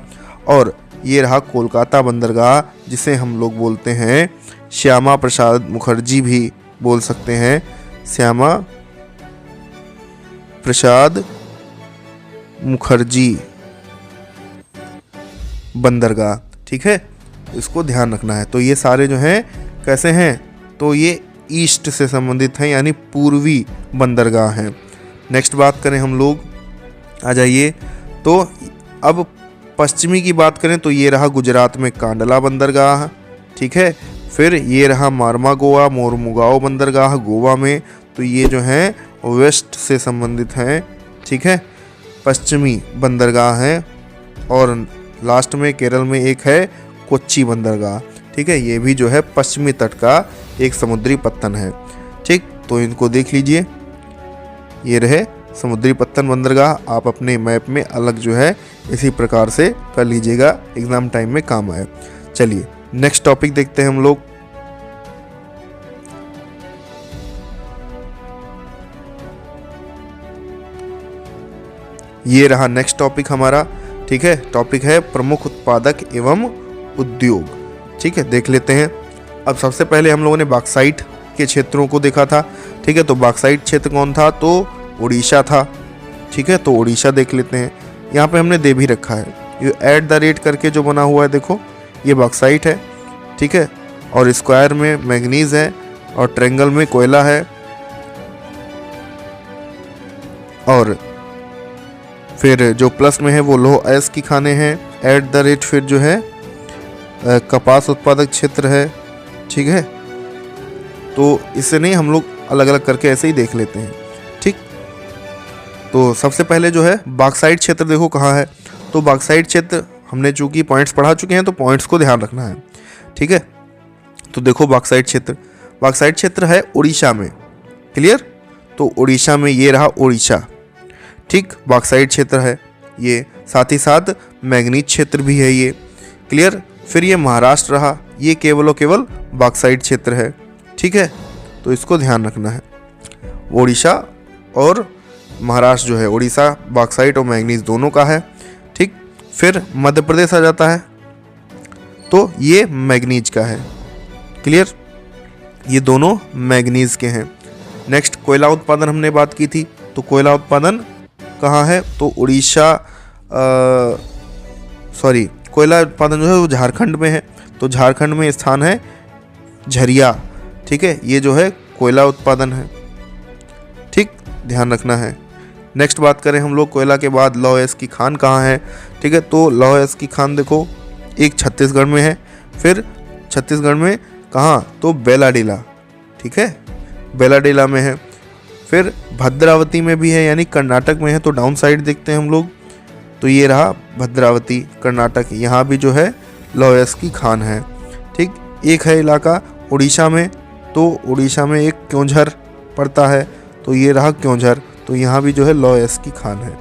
और ये रहा कोलकाता बंदरगाह, जिसे हम लोग बोलते हैं श्यामा प्रसाद मुखर्जी भी बोल सकते हैं, श्यामा प्रसाद मुखर्जी बंदरगाह। ठीक है, इसको ध्यान रखना है। तो ये सारे जो हैं कैसे हैं? तो ये ईस्ट से संबंधित हैं, यानी पूर्वी बंदरगाह हैं। नेक्स्ट बात करें हम लोग, आ जाइए। तो अब पश्चिमी की बात करें तो ये रहा गुजरात में कांडला बंदरगाह। ठीक है, फिर ये रहा मारमा गोवा मोरमुगाओ बंदरगाह गोवा में। तो ये जो हैं वेस्ट से संबंधित हैं। ठीक है, पश्चिमी बंदरगाह हैं। और लास्ट में केरल में एक है कोच्चि बंदरगाह। ठीक है, ये भी जो है पश्चिमी तट का एक समुद्री पत्तन है। ठीक, तो इनको देख लीजिए, ये रहे समुद्री पत्तन बंदरगाह। आप अपने मैप में अलग जो है इसी प्रकार से कर लीजिएगा, एग्जाम टाइम में काम आए। चलिए नेक्स्ट टॉपिक देखते हैं हम लोग। ये रहा नेक्स्ट टॉपिक हमारा। ठीक है, टॉपिक है प्रमुख उत्पादक एवं उद्योग। ठीक है, देख लेते हैं। अब सबसे पहले हम लोगों ने बॉक्साइट के क्षेत्रों को देखा था। ठीक है, तो बॉक्साइट क्षेत्र कौन था? तो उड़ीसा था। ठीक है, तो उड़ीसा देख लेते हैं। यहाँ पे हमने दे भी रखा है, ये @ करके जो बना हुआ है देखो, ये बॉक्साइट है। ठीक है, और स्क्वायर में मैग्नीज है और ट्रायंगल में कोयला है। और फिर जो प्लस में है वो लोह एस की खाने हैं। @ फिर जो है कपास उत्पादक क्षेत्र है। ठीक है, तो इससे नहीं, हम लोग अलग अलग करके ऐसे ही देख लेते हैं। ठीक, तो सबसे पहले जो है बॉक्साइट क्षेत्र देखो कहाँ है। तो बॉक्साइट क्षेत्र हमने चूंकि पॉइंट्स पढ़ा चुके हैं तो पॉइंट्स को ध्यान रखना है। ठीक है, तो देखो बॉक्साइट क्षेत्र है उड़ीसा में। क्लियर, तो उड़ीसा में ये रहा उड़ीसा। ठीक, बॉक्साइट क्षेत्र है ये, साथ ही साथ मैग्नीज क्षेत्र भी है ये। क्लियर, फिर ये महाराष्ट्र रहा, ये केवल और केवल बॉक्साइट क्षेत्र है। ठीक है, तो इसको ध्यान रखना है। उड़ीसा और महाराष्ट्र जो है, उड़ीसा बॉक्साइट और मैग्नीज दोनों का है। ठीक, फिर मध्य प्रदेश आ जाता है, तो ये मैग्नीज का है। क्लियर, ये दोनों मैग्नीज के हैं। नेक्स्ट कोयला उत्पादन हमने बात की थी, तो कोयला उत्पादन कहाँ है, तो उड़ीसा कोयला उत्पादन जो है वो झारखंड में है। तो झारखंड में स्थान है झरिया। ठीक है, ये जो है कोयला उत्पादन है। ठीक, ध्यान रखना है। नेक्स्ट बात करें हम लोग कोयला के बाद लौह अयस्क की खान कहाँ है। ठीक है, तो लौह अयस्क की खान देखो एक छत्तीसगढ़ में है, फिर छत्तीसगढ़ में कहाँ, तो बेलाडीला। ठीक है, बेलाडीला में है, फिर भद्रावती में भी है, यानी कर्नाटक में है। तो डाउन साइड देखते हैं हम लोग, तो ये रहा भद्रावती कर्नाटक, यहाँ भी जो है लौह अयस्क की खान है। ठीक, एक है इलाका उड़ीसा में, तो उड़ीसा में एक क्योंझर पड़ता है, तो ये रहा क्योंझर, तो यहाँ भी जो है लौह अयस्क की खान है।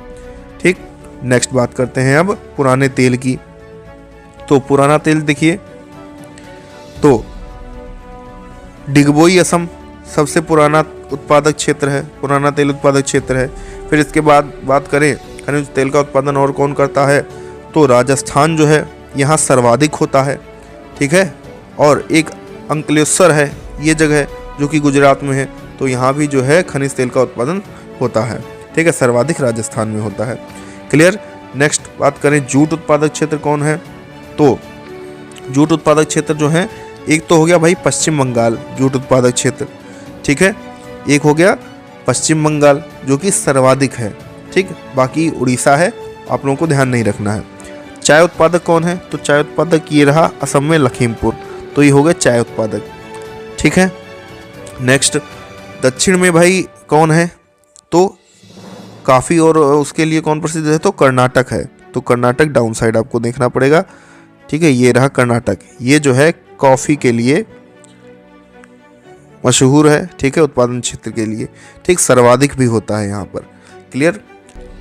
ठीक, नेक्स्ट बात करते हैं अब पुराने तेल की। तो पुराना तेल देखिए, तो डिगबोई असम सबसे पुराना उत्पादक क्षेत्र है, पुराना तेल उत्पादक क्षेत्र है। फिर इसके बाद बात करें खनिज तेल का उत्पादन और कौन करता है, तो राजस्थान जो है यहाँ सर्वाधिक होता है। ठीक है, और एक अंकलेश्वर है, ये जगह जो कि गुजरात में है, तो यहाँ भी जो है खनिज तेल का उत्पादन होता है। ठीक है, सर्वाधिक राजस्थान में होता है। क्लियर, नेक्स्ट बात करें जूट उत्पादक क्षेत्र कौन है, तो जूट उत्पादक क्षेत्र जो है एक तो हो गया भाई पश्चिम बंगाल जूट उत्पादक क्षेत्र। ठीक है, एक हो गया पश्चिम बंगाल जो कि सर्वाधिक है। ठीक, बाकी उड़ीसा है, आप लोगों को ध्यान नहीं रखना है। चाय उत्पादक कौन है, तो चाय उत्पादक ये रहा असम में लखीमपुर, तो ये हो गया चाय उत्पादक। ठीक है, नेक्स्ट दक्षिण में भाई कौन है, तो काफ़ी, और उसके लिए कौन प्रसिद्ध है, तो कर्नाटक है। तो कर्नाटक डाउन साइड आपको देखना पड़ेगा। ठीक है, ये रहा कर्नाटक, ये जो है कॉफ़ी के लिए मशहूर है। ठीक है, उत्पादन क्षेत्र के लिए। ठीक, सर्वाधिक भी होता है यहाँ पर। क्लियर,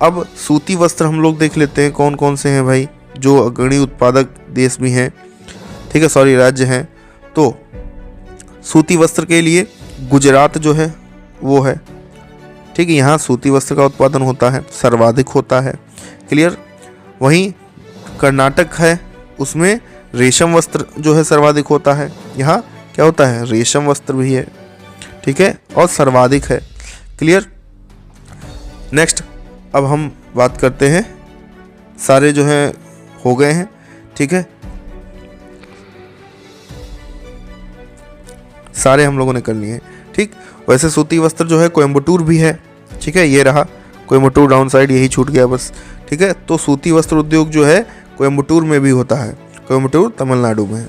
अब सूती वस्त्र हम लोग देख लेते हैं कौन कौन से हैं भाई, जो अग्रणी उत्पादक देश भी हैं। ठीक है, राज्य हैं। तो सूती वस्त्र के लिए गुजरात जो है वो है। ठीक है, यहाँ सूती वस्त्र का उत्पादन होता है, सर्वाधिक होता है। क्लियर, वहीं कर्नाटक है, उसमें रेशम वस्त्र जो है सर्वाधिक होता है। यहाँ क्या होता है, रेशम वस्त्र भी है। ठीक है, और सर्वाधिक है। क्लियर, नेक्स्ट अब हम बात करते हैं, सारे जो हैं हो गए हैं। ठीक है, सारे हम लोगों ने कर लिए हैं। ठीक, वैसे सूती वस्त्र जो है कोयम्बटूर भी है। ठीक है, ये रहा कोयम्बटूर डाउन साइड, यही छूट गया बस। ठीक है, तो सूती वस्त्र उद्योग जो है कोयम्बटूर में भी होता है, कोयम्बटूर तमिलनाडु में है।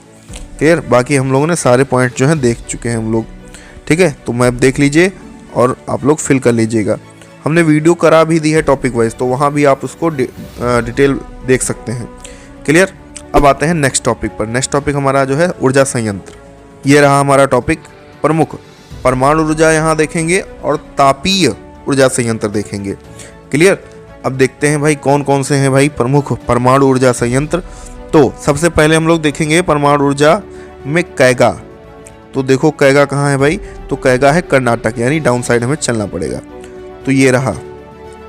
क्लियर, बाकी हम लोगों ने सारे पॉइंट जो हैं देख चुके हैं हम लोग। ठीक है, तो मैप देख लीजिए और आप लोग फिल कर लीजिएगा। हमने वीडियो करा भी दी है टॉपिक वाइज, तो वहाँ भी आप उसको डिटेल देख सकते हैं। क्लियर, अब आते हैं नेक्स्ट टॉपिक पर। नेक्स्ट टॉपिक हमारा जो है ऊर्जा संयंत्र, ये रहा हमारा टॉपिक। प्रमुख परमाणु ऊर्जा यहाँ देखेंगे और तापीय ऊर्जा संयंत्र देखेंगे। क्लियर, अब देखते हैं भाई कौन कौन से हैं भाई प्रमुख परमाणु ऊर्जा संयंत्र। तो सबसे पहले हम लोग देखेंगे परमाणु ऊर्जा में कैगा। तो देखो कैगा कहाँ है भाई, तो कैगा है कर्नाटक, यानी डाउन साइड हमें चलना पड़ेगा। तो ये रहा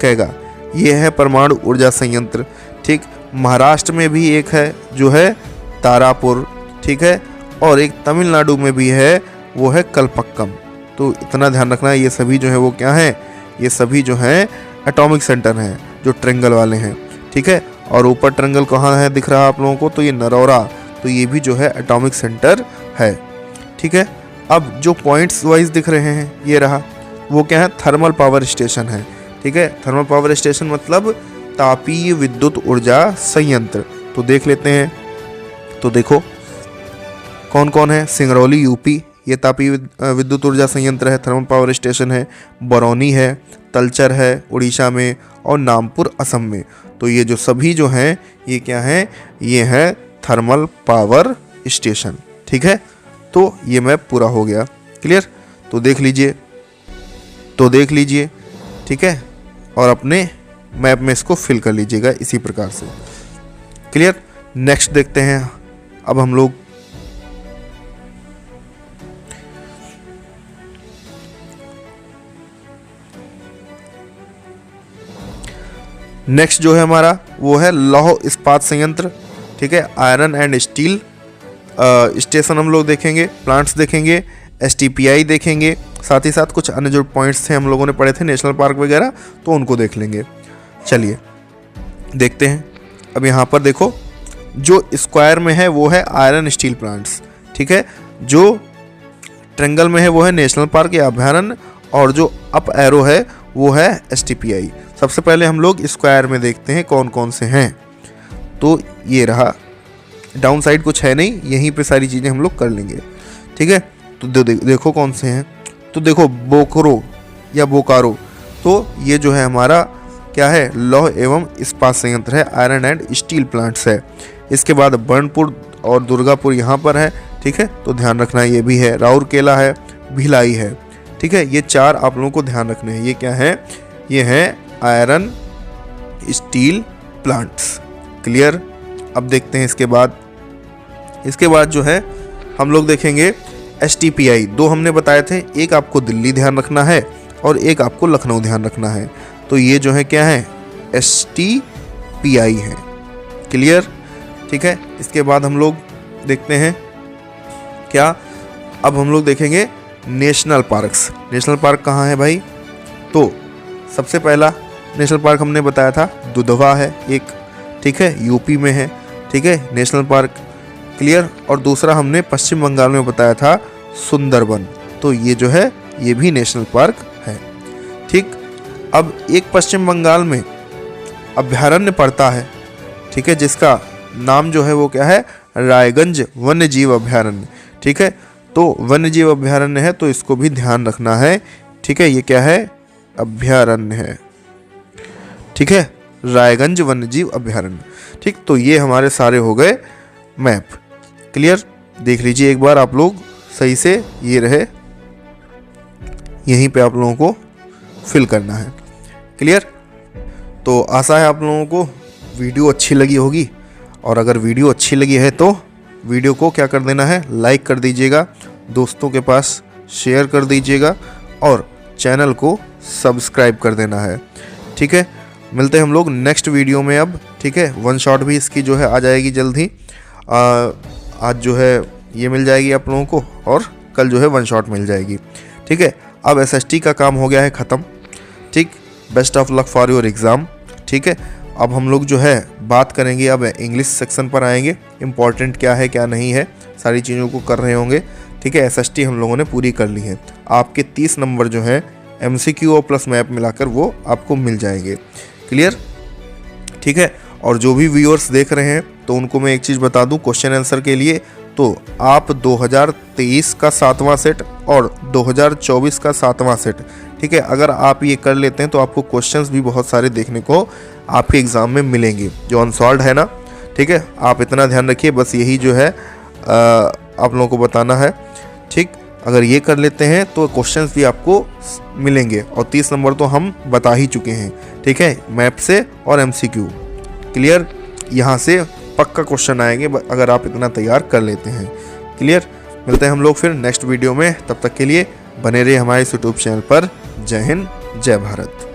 कैगा, ये है परमाणु ऊर्जा संयंत्र। ठीक, महाराष्ट्र में भी एक है जो है तारापुर। ठीक है, और एक तमिलनाडु में भी है, वो है कलपक्कम। तो इतना ध्यान रखना है, ये सभी जो है वो क्या हैं, ये सभी जो हैं एटॉमिक सेंटर हैं, जो ट्रेंगल वाले हैं। ठीक है, और ऊपर ट्रेंगल कहाँ है दिख रहा है आप लोगों को, तो ये नरौरा, तो ये भी जो है एटॉमिक सेंटर है। ठीक है, अब जो पॉइंट्स वाइज दिख रहे हैं ये रहा, वो क्या है, थर्मल पावर स्टेशन है। ठीक है, थर्मल पावर स्टेशन मतलब तापीय विद्युत ऊर्जा संयंत्र। तो देख लेते हैं, तो देखो कौन कौन है, सिंगरौली यूपी, ये तापीय विद्युत ऊर्जा संयंत्र है, थर्मल पावर स्टेशन है। बरौनी है, तलचर है उड़ीसा में, और नामपुर असम में। तो ये जो सभी जो हैं ये क्या हैं, ये है थर्मल पावर स्टेशन। ठीक है, तो ये मैप पूरा हो गया। क्लियर, तो देख लीजिए, ठीक है, और अपने मैप में इसको फिल कर लीजिएगा इसी प्रकार से। क्लियर, नेक्स्ट देखते हैं अब हम लोग। नेक्स्ट जो है हमारा वो है लौह इस्पात संयंत्र। ठीक है, आयरन एंड स्टील स्टेशन हम लोग देखेंगे, प्लांट्स देखेंगे, STPI देखेंगे, साथ ही साथ कुछ अन्य जो पॉइंट्स थे हम लोगों ने पढ़े थे नेशनल पार्क वगैरह, तो उनको देख लेंगे। चलिए देखते हैं। अब यहाँ पर देखो जो स्क्वायर में है वो है आयरन स्टील प्लांट्स। ठीक है, जो ट्रेंगल में है वो है नेशनल पार्क या अभयारण्य, और जो अप एरो है वो है STPI। सबसे पहले हम लोग स्क्वायर में देखते हैं कौन कौन से हैं। तो ये रहा, डाउन साइड कुछ है नहीं, यहीं पे सारी चीज़ें हम लोग कर लेंगे। ठीक है, तो देखो कौन से हैं। तो देखो बोकरो या बोकारो, तो ये जो है हमारा क्या है, लौह एवं इस्पात संयंत्र है, आयरन एंड स्टील प्लांट्स है। इसके बाद बर्नपुर और दुर्गापुर यहाँ पर है। ठीक है, तो ध्यान रखना ये भी है। राउरकेला है, भिलाई है। ठीक है, ये 4 आप लोगों को ध्यान रखने हैं। ये क्या है, ये है आयरन स्टील प्लांट्स। क्लियर, अब देखते हैं इसके बाद जो है हम लोग देखेंगे STPI। 2 हमने बताए थे, एक आपको दिल्ली ध्यान रखना है और एक आपको लखनऊ ध्यान रखना है। तो ये जो है क्या है, STPI है। क्लियर, ठीक है। इसके बाद हम लोग देखते हैं क्या, अब हम लोग देखेंगे नेशनल पार्क्स। नेशनल पार्क कहाँ है भाई, तो सबसे पहला नेशनल पार्क हमने बताया था दुधवा है एक, ठीक है, यूपी में है। ठीक है, नेशनल पार्क। क्लियर, और दूसरा हमने पश्चिम बंगाल में बताया था सुंदरबन। तो ये जो है ये भी नेशनल पार्क है। ठीक, अब एक पश्चिम बंगाल में अभयारण्य पड़ता है, ठीक है, जिसका नाम जो है वो क्या है, रायगंज वन्य जीव अभयारण्य। ठीक है, तो वन्य जीव अभयारण्य है, तो इसको भी ध्यान रखना है। ठीक है, ये क्या है, अभयारण्य है। ठीक है, रायगंज वन्य जीव अभयारण्य। ठीक, तो ये हमारे सारे हो गए मैप। क्लियर, देख लीजिए एक बार आप लोग सही से, ये रहे, यहीं पे आप लोगों को फिल करना है। क्लियर, तो आशा है आप लोगों को वीडियो अच्छी लगी होगी, और अगर वीडियो अच्छी लगी है तो वीडियो को क्या कर देना है, लाइक कर दीजिएगा, दोस्तों के पास शेयर कर दीजिएगा, और चैनल को सब्सक्राइब कर देना है। ठीक है, मिलते हैं हम लोग नेक्स्ट वीडियो में अब। ठीक है, 1 शॉट भी इसकी जो है आ जाएगी जल्द ही। आज जो है ये मिल जाएगी आप लोगों को, और कल जो है 1 शॉट मिल जाएगी। ठीक है, अब SST का काम हो गया है ख़त्म। ठीक, best of luck for your exam. ठीक है, अब हम लोग जो है बात करेंगे, अब इंग्लिश सेक्शन पर आएंगे। इम्पॉर्टेंट क्या है क्या नहीं है, सारी चीज़ों को कर रहे होंगे। ठीक है, SST हम लोगों ने पूरी कर ली है। आपके 30 नंबर जो है MCQ और प्लस मैप मिलाकर वो आपको मिल जाएंगे। क्लियर, ठीक है। और जो भी व्यूअर्स देख रहे हैं तो उनको मैं एक चीज़ बता दूं, क्वेश्चन आंसर के लिए तो आप 2023 का 7वां सेट और 2024 का 7वां सेट, ठीक है, अगर आप ये कर लेते हैं तो आपको क्वेश्चंस भी बहुत सारे देखने को आपके एग्ज़ाम में मिलेंगे जो अनसॉल्व्ड है ना। ठीक है, आप इतना ध्यान रखिए, बस यही जो है आप लोगों को बताना है। ठीक, अगर ये कर लेते हैं तो क्वेश्चंस भी आपको मिलेंगे, और 30 नंबर तो हम बता ही चुके हैं। ठीक है, मैप से और MCQ। क्लियर, यहाँ से पक्का क्वेश्चन आएंगे अगर आप इतना तैयार कर लेते हैं। क्लियर, मिलते हैं हम लोग फिर नेक्स्ट वीडियो में, तब तक के लिए बने रहिए हमारे इस यूट्यूब चैनल पर। जय हिंद, जय भारत।